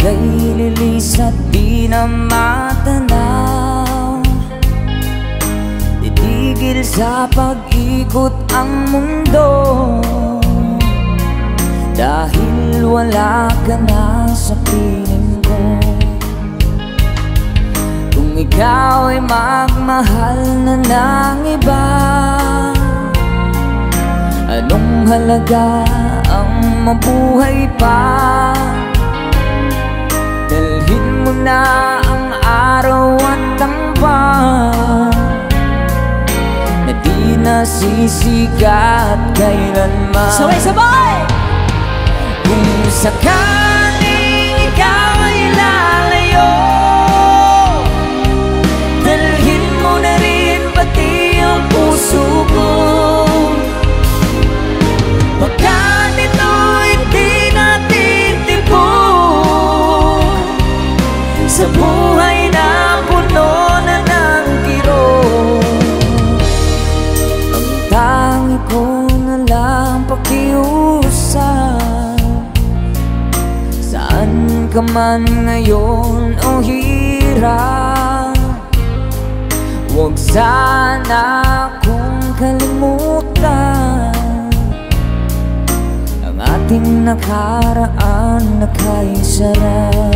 ika'y lilis at di na matanaw. Titigil sa pag-ikot ang mundo, dahil wala ka na sa piling ko. Kung ikaw ay magmahal na ng iba, anong halaga ang mabuhay pa? Dalhin mo na ang araw at ang buwan na di nasisikat kailanman. Sabay-sabay! Kung sakaling ikaw ay lalayo, dalhin mo na rin pati ang puso ko. Baka nito hindi natin tipon sa buhay na puno na ng kirot. Ang tangi ko na lang pakiusap, saan ka man ngayon o hirap, huwag sana akong kalimutan ang ating nakaraan na kay sarap.